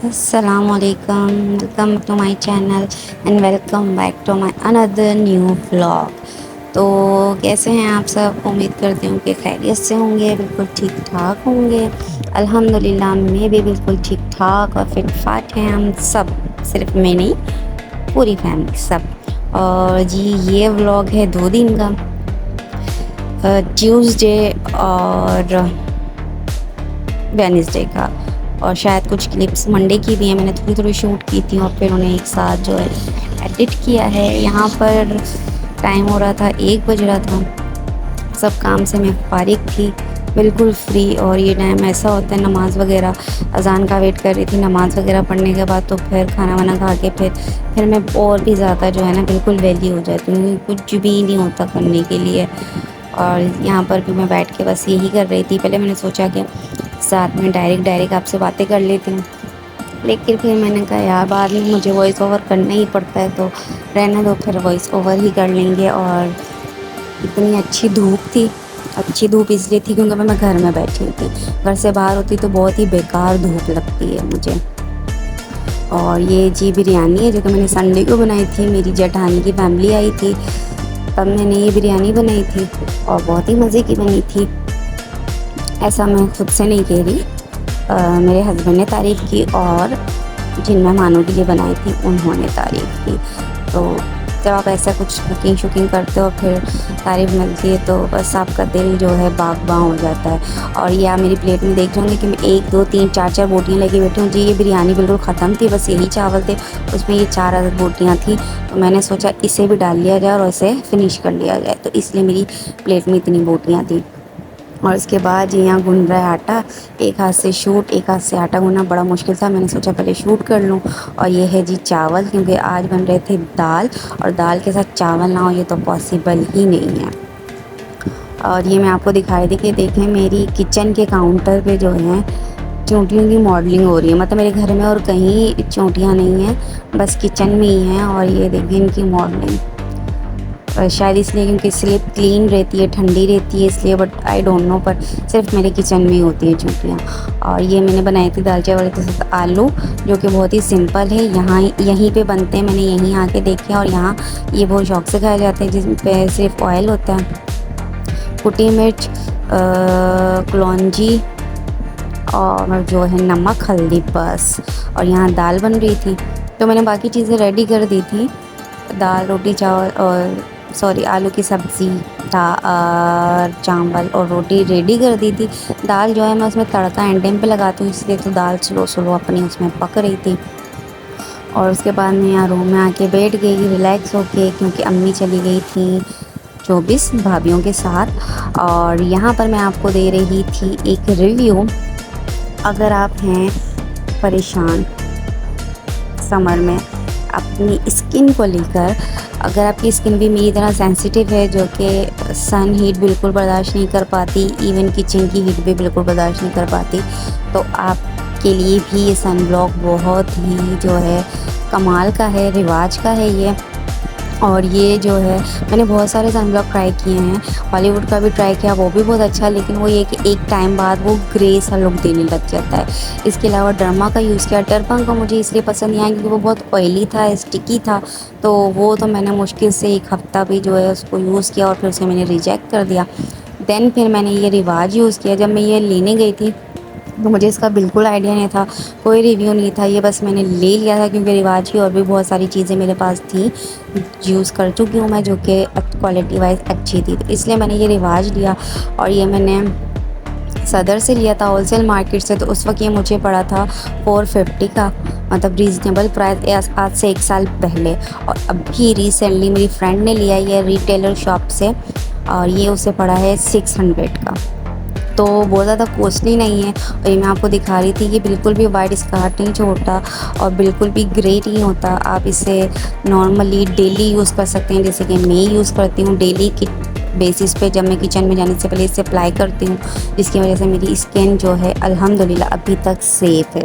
Assalamualaikum, welcome to my channel and welcome back to my another new vlog। तो कैसे हैं आप सब? उम्मीद करती हूँ कि खैरियत से होंगे, बिल्कुल ठीक ठाक होंगे। अल्हम्दुलिल्लाह मैं भी बिल्कुल ठीक ठाक और फिट फाट हैं हम सब, सिर्फ मैं नहीं, पूरी फैमिली सब। और जी ये व्लॉग है 2 दिन का, ट्यूसडे और वेडनेसडे का, और शायद कुछ क्लिप्स मंडे की भी हैं। मैंने थोड़ी थोड़ी शूट की थी और फिर उन्हें एक साथ जो है एडिट किया है। यहाँ पर टाइम हो रहा था 1 बज रहा था, सब काम से मैं फारिग थी, बिल्कुल फ्री। और ये टाइम ऐसा होता है, नमाज़ वगैरह अजान का वेट कर रही थी। नमाज़ वगैरह पढ़ने के बाद तो फिर खाना वाना खा के फिर मैं और भी ज़्यादा जो है ना बिल्कुल वेली हो जाती हूँ, कुछ भी नहीं होता करने के लिए। और यहाँ पर भी मैं बैठ के बस यही कर रही थी। पहले मैंने सोचा कि साथ में डायरेक्ट आपसे बातें कर लेती हूँ, लेकिन फिर मैंने कहा यार बाद में मुझे वॉइस ओवर करना ही पड़ता है, तो रहने दो, फिर वॉइस ओवर ही कर लेंगे। और इतनी अच्छी धूप इसलिए थी क्योंकि मैं घर में बैठी हुई थी। घर से बाहर होती तो बहुत ही बेकार धूप लगती है मुझे। और ये जी बिरयानी है जो कि मैंने संडे को बनाई थी, मेरी जेठानी की फैमिली आई थी तब मैंने ये बिरयानी बनाई थी और बहुत ही मज़े की बनी थी। ऐसा मैं खुद से नहीं कह रही, मेरे हस्बैंड ने तारीफ़ की और जिन मेहमानों के लिए बनाई थी उन्होंने तारीफ़ की। तो जब आप ऐसा कुछ कुकिंग शुकिंग करते हो फिर तारीफ़ मिलती है तो बस आपका दिल जो है बाग़-बाग़ हो जाता है। और ये आप मेरी प्लेट में देख रहे होंगे कि मैं 1 2 3 4 4 बोटियाँ लेके बैठी हूँ। जी ये बिरयानी बिल्कुल ख़त्म थी, बस यही चावल थे, उसमें ये 4 अदद बोटियाँ थी। तो मैंने सोचा इसे भी डाल लिया जाए और इसे फिनिश कर लिया जाए, तो इसलिए मेरी प्लेट में इतनी बोटियाँ थी। और इसके बाद यहाँ गूँध रहा है आटा, एक हाथ से शूट, एक हाथ से आटा गूँधना बड़ा मुश्किल था। मैंने सोचा पहले शूट कर लूँ। और ये है जी चावल, क्योंकि आज बन रहे थे दाल, और दाल के साथ चावल ना हो ये तो पॉसिबल ही नहीं है। और ये मैं आपको दिखाई दी कि देखें मेरी किचन के काउंटर पे जो है चींटियों की मॉडलिंग हो रही है। मतलब मेरे घर में और कहीं चींटियाँ नहीं हैं, बस किचन में ही हैं। और ये देखें इनकी मॉडलिंग, शायद इसलिए क्योंकि स्लिप क्लीन रहती है, ठंडी रहती है इसलिए, बट आई डोंट नो, पर सिर्फ मेरे किचन में ही होती है चींटियाँ। और ये मैंने बनाई थी दाल चावल के साथ आलू, जो कि बहुत ही सिंपल है, यहाँ यहीं पे बनते हैं, मैंने यहीं आके देखे और यहाँ ये बहुत शौक से खाए जाते हैं, जिसमें पे सिर्फ ऑयल होता है, कुटी मिर्च, कलौंजी और जो है नमक हल्दी बस। और यहाँ दाल बन रही थी तो मैंने बाकी चीज़ें रेडी कर दी थी, दाल रोटी चावल और सॉरी आलू की सब्ज़ी, चावल और रोटी रेडी कर दी थी। दाल जो है मैं उसमें तड़का एंड टाइम पे लगाती हूँ, इसलिए तो दाल स्लो स्लो अपनी उसमें पक रही थी। और उसके बाद मैं यहाँ रूम में आके बैठ गई रिलैक्स होके, क्योंकि अम्मी चली गई थी 24 भाभीियों के साथ। और यहाँ पर मैं आपको दे रही थी एक रिव्यू। अगर आप हैं परेशान समर में अपनी स्किन को लेकर, अगर आपकी स्किन भी मेरी तरह सेंसिटिव है जो कि सन हीट बिल्कुल बर्दाश्त नहीं कर पाती, इवन किचन की हीट भी बिल्कुल बर्दाश्त नहीं कर पाती, तो आपके लिए भी ये सन ब्लॉक बहुत ही जो है कमाल का है, रिवाज का है ये। और ये जो है मैंने बहुत सारे सनब्लॉक ट्राई किए हैं, हॉलीवुड का भी ट्राई किया, वो भी बहुत अच्छा, लेकिन वो ये कि एक टाइम बाद वो ग्रे सा लुक देने लग जाता है। इसके अलावा डर्मा का यूज़ किया, डर्मा का मुझे इसलिए पसंद नहीं आया क्योंकि वो बहुत ऑयली था, स्टिकी था, तो वो तो मैंने मुश्किल से 1 हफ़्ता भी जो है उसको यूज़ किया और फिर उसे मैंने रिजेक्ट कर दिया। देन फिर मैंने ये रिवाज यूज़ किया। जब मैं ये लेने गई थी तो मुझे इसका बिल्कुल आइडिया नहीं था, कोई रिव्यू नहीं था, ये बस मैंने ले लिया था क्योंकि रिवाज की और भी बहुत सारी चीज़ें मेरे पास थी, यूज़ कर चुकी हूँ मैं, जो कि क्वालिटी वाइज अच्छी थी, तो इसलिए मैंने ये रिवाज लिया। और ये मैंने सदर से लिया था होलसेल मार्केट से, तो उस वक्त ये मुझे पड़ा था 450 का, मतलब रीज़नेबल प्राइस, आज से 1 साल पहले। और अभी रिसेंटली मेरी फ्रेंड ने लिया ये रिटेलर शॉप से और ये उसे पड़ा है 600 का, तो बहुत ज़्यादा कॉस्टली नहीं है। और ये मैं आपको दिखा रही थी कि बिल्कुल भी वाइट स्कार्ट नहीं छोड़ता और बिल्कुल भी ग्रे नहीं होता। आप इसे नॉर्मली डेली यूज़ कर सकते हैं, जैसे कि मैं यूज़ करती हूँ डेली की बेसिस पे। जब मैं किचन में जाने से पहले इसे अप्लाई करती हूँ, जिसकी वजह से मेरी स्किन जो है अल्हम्दुलिल्लाह अभी तक सेफ़ है।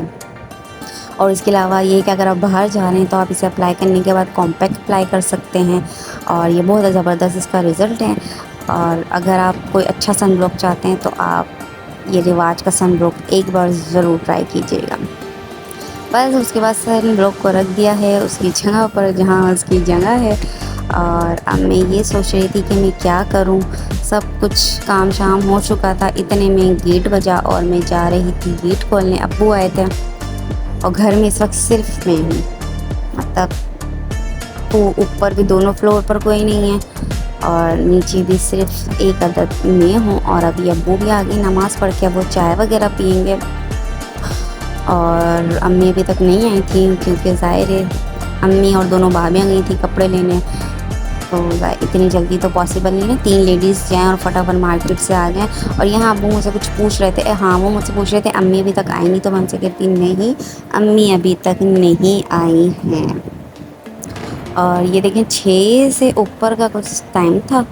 और इसके अलावा ये कि अगर आप बाहर जा रहे हैं तो आप इसे अप्लाई करने के बाद कॉम्पैक्ट अप्लाई कर सकते हैं, और ये बहुत ज़बरदस्त इसका रिज़ल्ट है। और अगर आप कोई अच्छा सनब्लॉक चाहते हैं तो आप ये रिवाज का सनब्लॉक एक बार ज़रूर ट्राई कीजिएगा। बस उसके बाद सर ब्लॉग को रख दिया है उसकी जगह पर जहाँ उसकी जगह है। और अब मैं ये सोच रही थी कि मैं क्या करूँ। सब कुछ काम शाम हो चुका था, इतने में गेट बजा और मैं जा रही थी गेट खोलने। अब्बू आए थे और घर में इस वक्त सिर्फ मैं हूँ, मतलब तो ऊपर भी दोनों फ्लोर पर कोई नहीं है और नीचे भी सिर्फ एक अदद मैं हूँ। और अभी अब्बू भी आ गई नमाज़ पढ़ के, अब वो चाय वगैरह पियेंगे। और अम्मी अभी तक नहीं आई थी क्योंकि ज़ाहिर है अम्मी और दोनों भाभियाँ गई थी कपड़े लेने, तो इतनी जल्दी तो पॉसिबल नहीं है 3 लेडीज़ जाएँ और फटाफट मार्केट से आ गए। और यहाँ अब्बू मुझसे कुछ पूछ रहे थे, हाँ वो मुझसे पूछ रहे थे अम्मी अभी तक आई नहीं, तो मैं उनसे कहती नहीं अम्मी अभी तक नहीं आई हैं। और ये देखें 6 से ऊपर का कुछ टाइम था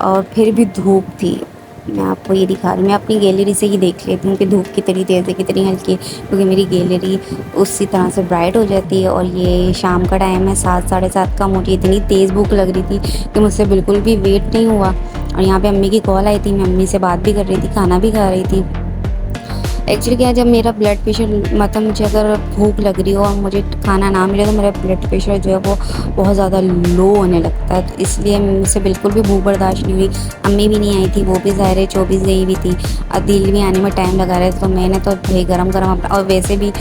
और फिर भी धूप थी। मैं आपको ये दिखा रही हूँ, मैं अपनी गैलरी से ही देख लेती हूँ कि धूप कितनी तेज़ है कितनी हल्की, क्योंकि मेरी गैलरी उसी तरह से ब्राइट हो जाती है। और ये शाम का टाइम है 7 साढ़े 7 का, मुझे इतनी तेज़ भूख लग रही थी कि मुझसे बिल्कुल भी वेट नहीं हुआ। और यहाँ पे अम्मी की कॉल आई थी, मैं अम्मी से बात भी कर रही थी, खाना भी खा रही थी। एक्चुअली क्या है, जब मेरा ब्लड प्रेशर मतलब मुझे अगर भूख लग रही हो और मुझे खाना ना मिले तो मेरा ब्लड प्रेशर जो है वो बहुत ज़्यादा लो होने लगता है, तो इसलिए मुझसे बिल्कुल भी भूख बर्दाश्त नहीं हुई। अम्मी भी नहीं आई थी, वो भी ज़ाहिर है 24 गई हुई थी, अदील भी आने में टाइम लगा रहे थे। तो मैंने तो भाई गरम गरम अपना, और वैसे भी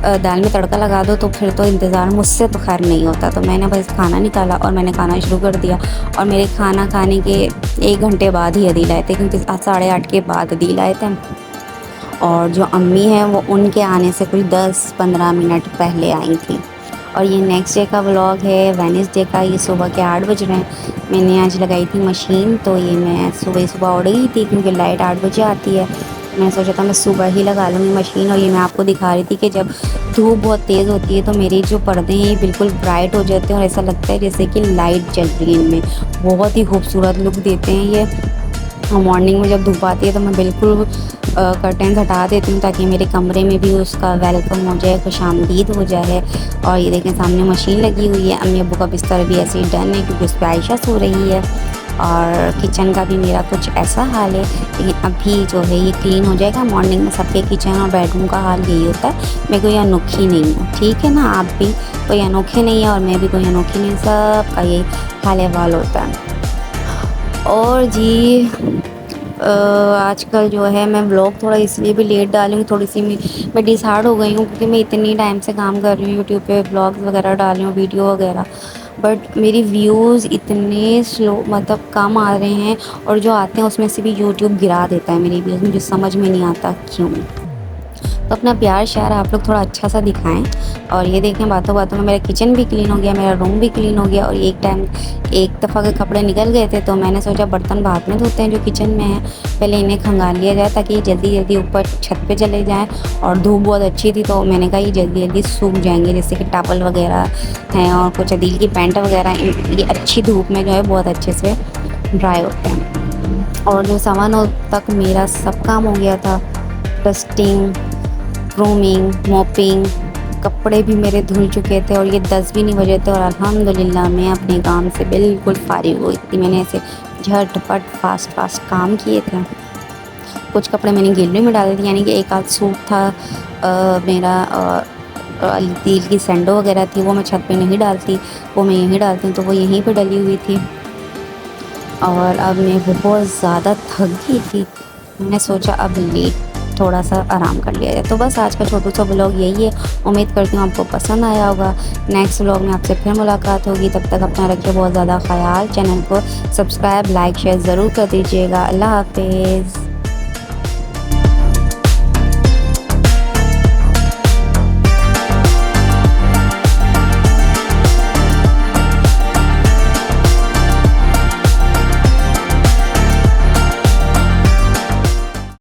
दाल में तड़का लगा दो तो फिर तो इंतज़ार मुझसे तो खैर नहीं होता, तो मैंने बस खाना निकाला और मैंने खाना शुरू कर दिया। और मेरे खाना खाने के 1 घंटे बाद ही अदील आए थे, क्योंकि 8:30 के बाद अदील आए थे। और जो अम्मी हैं वो उनके आने से कुछ 10-15 मिनट पहले आई थी। और ये नेक्स्ट डे का व्लॉग है, वेडनेसडे का। ये सुबह के 8 बज रहे हैं। मैंने आज लगाई थी मशीन, तो ये मैं सुबह सुबह उड़ गई थी क्योंकि लाइट 8 बजे आती है। मैंने सोचा था मैं सुबह ही लगा लूँगी मशीन। और ये मैं आपको दिखा रही थी कि जब धूप बहुत तेज़ होती है तो मेरे जो पर्दे हैं ये बिल्कुल ब्राइट हो जाते हैं और ऐसा लगता है जैसे कि लाइट जल रही है इनमें। बहुत ही खूबसूरत लुक देते हैं ये। मॉर्निंग में जब धूप आती है तो मैं बिल्कुल कर्टेन्स हटा देती हूँ ताकि मेरे कमरे में भी उसका वेलकम हो जाए, खुशामदीद हो जाए। और ये देखें सामने मशीन लगी हुई है। अम्मी अब्बू का बिस्तर भी ऐसे ही डन है क्योंकि उस पर आयशा सो रही है। और किचन का भी मेरा कुछ ऐसा हाल है, लेकिन अभी जो है ये क्लीन हो जाएगा। मॉर्निंग में सबके किचन और बेडरूम का हाल यही होता है। मैं कोई अनोखी नहीं हूँ, ठीक है ना, आप भी कोई अनोखे नहीं है और मैं भी कोई अनोखी नहीं, सबका यही हाल अहवाल होता है। और जी आजकल जो है मैं व्लॉग थोड़ा इसलिए भी लेट डाली हूँ, थोड़ी सी मैं डिसहार्ड हो गई हूँ क्योंकि मैं इतनी टाइम से काम कर रही हूँ यूट्यूब पे, व्लॉग्स वगैरह डाल रही हूँ, वीडियो वगैरह, बट मेरी व्यूज़ इतने स्लो मतलब कम आ रहे हैं। और जो आते हैं उसमें से भी यूट्यूब गिरा देता है मेरी व्यूज़, मुझे समझ में नहीं आता क्यों। तो अपना प्यार शेयर आप लोग थोड़ा अच्छा सा दिखाएं। और ये देखें बातों बातों में मेरा किचन भी क्लीन हो गया, मेरा रूम भी क्लीन हो गया। और एक दफ़ा के कपड़े निकल गए थे तो मैंने सोचा बर्तन बाद में धोते हैं जो किचन में है, पहले इन्हें खंगाल लिया जाए ताकि जल्दी जल्दी ऊपर छत पे चले जाएँ। और धूप बहुत अच्छी थी तो मैंने कहा ये जल्दी जल्दी सूख जाएंगे, जैसे कि टावल वगैरह हैं और कुछ अदील की पैंट वगैरह, ये अच्छी धूप में जो है बहुत अच्छे से ड्राई होते हैं। और जो सामान तक मेरा सब काम हो गया था, डस्टिंग, ग्रूमिंग, मॉपिंग, कपड़े भी मेरे धुल चुके थे और ये 10 भी नहीं बजे थे। और अल्हम्दुलिल्लाह मैं अपने काम से बिल्कुल फारिग हुई थी। मैंने ऐसे झटपट फास्ट काम किए थे। कुछ कपड़े मैंने गैलरी में डाले थे, यानी कि एक आध सूट था मेरा अदील की सैंडो वगैरह थी, वो मैं छत पे नहीं डालती, वो मैं यहीं डालती हूँ, तो वो यहीं पे डली हुई थी। और अब मैं बहुत ज़्यादा थक गई थी, मैंने सोचा अब लेट थोड़ा सा आराम कर लिया जाए। तो बस आज का छोटू सा व्लॉग यही है। उम्मीद करती हूँ आपको पसंद आया होगा। नेक्स्ट व्लॉग में आपसे फिर मुलाकात होगी, तब तक अपना रखिए बहुत ज़्यादा ख्याल। चैनल को सब्सक्राइब, लाइक, शेयर ज़रूर कर दीजिएगा। अल्लाह हाफिज़।